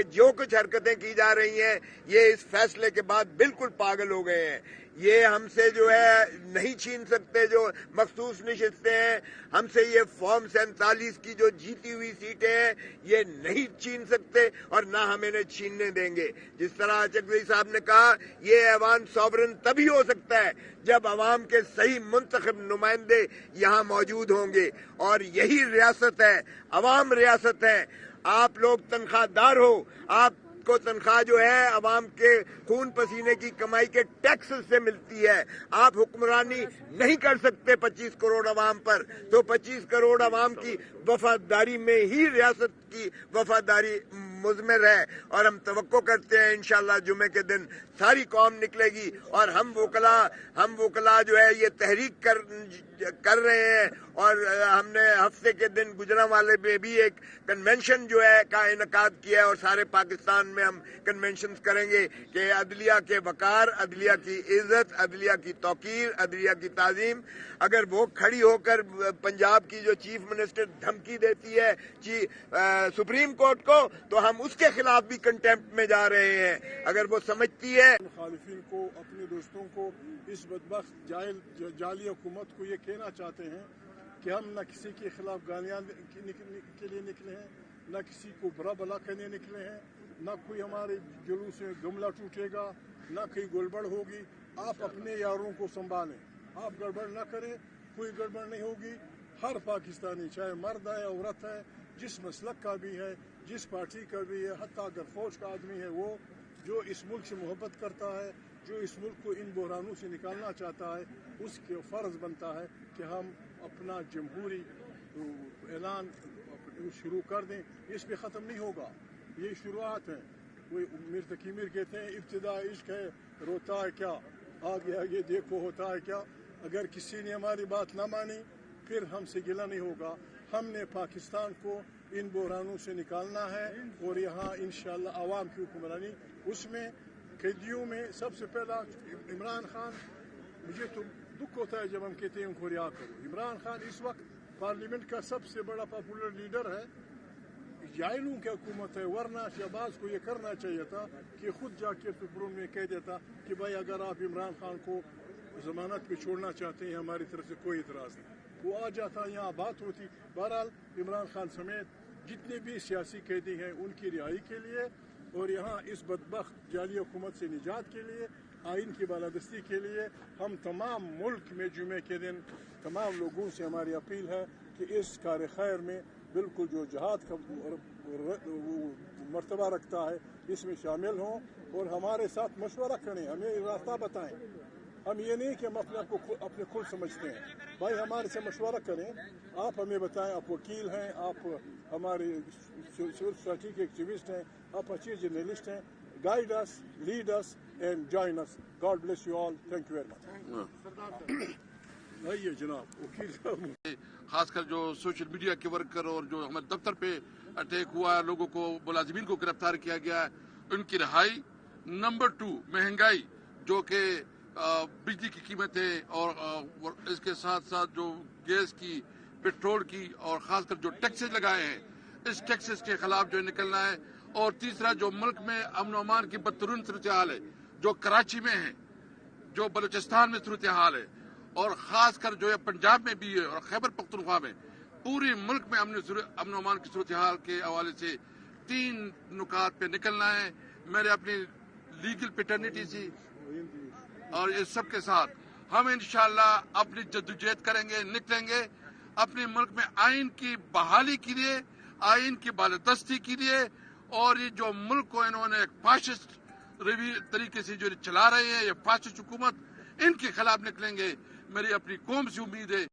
یہ جو کچھ حرکتیں کی جا رہی ہیں یہ اس فیصلے کے بعد بالکل پاگل ہو گئے ہیں. یہ ہم سے جو ہے نہیں چھین سکتے جو مخصوص نشستیں ہیں، ہم سے یہ فارم 47 کی جو جیتی ہوئی سیٹیں ہیں یہ نہیں چھین سکتے اور نہ ہم انہیں چھیننے دیں گے. جس طرح چکوی صاحب نے کہا یہ ایوان سوورن تبھی ہو سکتا ہے جب عوام کے صحیح منتخب نمائندے یہاں موجود ہوں گے، اور یہی ریاست ہے، عوام ریاست ہے. آپ لوگ تنخواہ دار ہو، آپ کو تنخواہ جو ہے عوام کے خون پسینے کی کمائی کے ٹیکس سے ملتی ہے. آپ حکمرانی نہیں کر سکتے 25 کروڑ عوام پر، تو 25 کروڑ عوام کی وفاداری میں ہی ریاست کی وفاداری مضمر ہے. اور ہم توقع کرتے ہیں انشاءاللہ جمعے کے دن ساری قوم نکلے گی، اور ہم وکلا جو ہے یہ تحریک کر رہے ہیں. اور ہم نے ہفتے کے دن گجرانوالے میں بھی ایک کنونشن جو ہے کا انعقاد کیا ہے، اور سارے پاکستان میں ہم کنونشنز کریں گے کہ عدلیہ کے وقار، عدلیہ کی عزت، عدلیہ کی توقیر، عدلیہ کی تعظیم. اگر وہ کھڑی ہو کر پنجاب کی جو چیف منسٹر دھمکی دیتی ہے سپریم کورٹ کو، تو ہم اس کے خلاف بھی کنٹیمپٹ میں جا رہے ہیں. اگر وہ سمجھتی ہے مخالفین کو، اپنے دوستوں کو، اس بدبخت جعلی حکومت کو یہ کہنا چاہتے ہیں کہ ہم نہ کسی کے خلاف گالیاں کے لیے نکلے ہیں، نہ کسی کو برا بلا کہنے نکلے ہیں، نہ کوئی ہمارے جلوس سے گملہ ٹوٹے گا، نہ کہیں گڑبڑ ہوگی. آپ اپنے یاروں کو سنبھالیں، آپ گڑبڑ نہ کریں، کوئی گڑبڑ نہیں ہوگی. ہر پاکستانی چاہے مرد ہے عورت ہے، جس مسلک کا بھی ہے، جس پارٹی کا بھی ہے، حتیٰ اگر فوج کا آدمی ہے، وہ جو اس ملک سے محبت کرتا ہے، جو اس ملک کو ان بحرانوں سے نکالنا چاہتا ہے، اس کے فرض بنتا ہے کہ ہم اپنا جمہوری اعلان شروع کر دیں. اس پہ ختم نہیں ہوگا، یہ شروعات ہیں. وہ میر تقی میر کہتے ہیں ابتدا عشق ہے روتا ہے کیا، آگے آگے دیکھو ہوتا ہے کیا. اگر کسی نے ہماری بات نہ مانی پھر ہم سے گلہ نہیں ہوگا. ہم نے پاکستان کو ان بحرانوں سے نکالنا ہے، اور یہاں انشاءاللہ عوام کی حکمرانی. اس میں قیدیوں میں سب سے پہلا عمران خان، مجھے تو دکھ ہوتا ہے جب ہم کہتے ہیں ان کو رہا کرو. عمران خان اس وقت پارلیمنٹ کا سب سے بڑا پاپولر لیڈر ہے. جائلوں کی حکومت ہے، ورنہ شہباز کو یہ کرنا چاہیے تھا کہ خود جا کے سپریم میں کہہ دیتا کہ بھائی اگر آپ عمران خان کو ضمانت پہ چھوڑنا چاہتے ہیں ہماری طرف سے کوئی اعتراض نہیں. وہ آ جاتا، یہاں بات ہوتی. بہرحال عمران خان سمیت جتنے بھی سیاسی قیدی ہیں ان کی رہائی کے لیے، اور یہاں اس بدبخت جعلی حکومت سے نجات کے لیے، آئین کی بالادستی کے لیے، ہم تمام ملک میں جمعے کے دن تمام لوگوں سے ہماری اپیل ہے کہ اس کار خیر میں بالکل جو جہاد کا مرتبہ رکھتا ہے اس میں شامل ہوں، اور ہمارے ساتھ مشورہ کریں، ہمیں راستہ بتائیں. ہم یہ نہیں کہ ہم اپنے آپ کو اپنے خود سمجھتے ہیں. بھائی ہمارے سے مشورہ کریں، آپ ہمیں بتائیں. آپ وکیل ہیں، آپ ہمارے سول سوسائٹی کے ایکٹیوسٹ ہیں، آپ اچھے جرنلسٹ ہیں. Guide us, lead us and join us. God bless you all. Thank you very much. آئیے جناب وکیل صاحب. خاص کر جو سوشل میڈیا کے ورکر اور جو ہمارے دفتر پہ اٹیک ہوا ہے، لوگوں کو، ملازمین کو گرفتار کیا گیا ہے، ان کی رہائی. نمبر 2 مہنگائی، جو کہ بجلی کی قیمتیں اور اس کے ساتھ ساتھ جو گیس کی، پیٹرول کی، اور خاص کر جو ٹیکسز لگائے ہیں، اس ٹیکسز کے خلاف جو نکلنا ہے. اور تیسرا جو ملک میں امن و امان کی بدترین صورتحال ہے، جو کراچی میں ہے، جو بلوچستان میں صورتحال ہے، اور خاص کر جو ہے پنجاب میں بھی ہے، اور خیبر پختونخوا میں، پورے ملک میں امن و امان کی صورتحال کے حوالے سے 3 نکات پہ نکلنا ہے. میرے اپنی لیگل پیٹرنیٹی سی اور اس سب کے ساتھ ہم انشاءاللہ اپنی جدوجہد کریں گے، نکلیں گے اپنے ملک میں آئین کی بحالی کے لیے، آئین کی بالادستی کے لیے. اور یہ جو ملک کو انہوں نے ایک فاشسٹ طریقے سے جو چلا رہے ہیں، یہ فاشسٹ حکومت، ان کے خلاف نکلیں گے. میری اپنی قوم سے امید ہے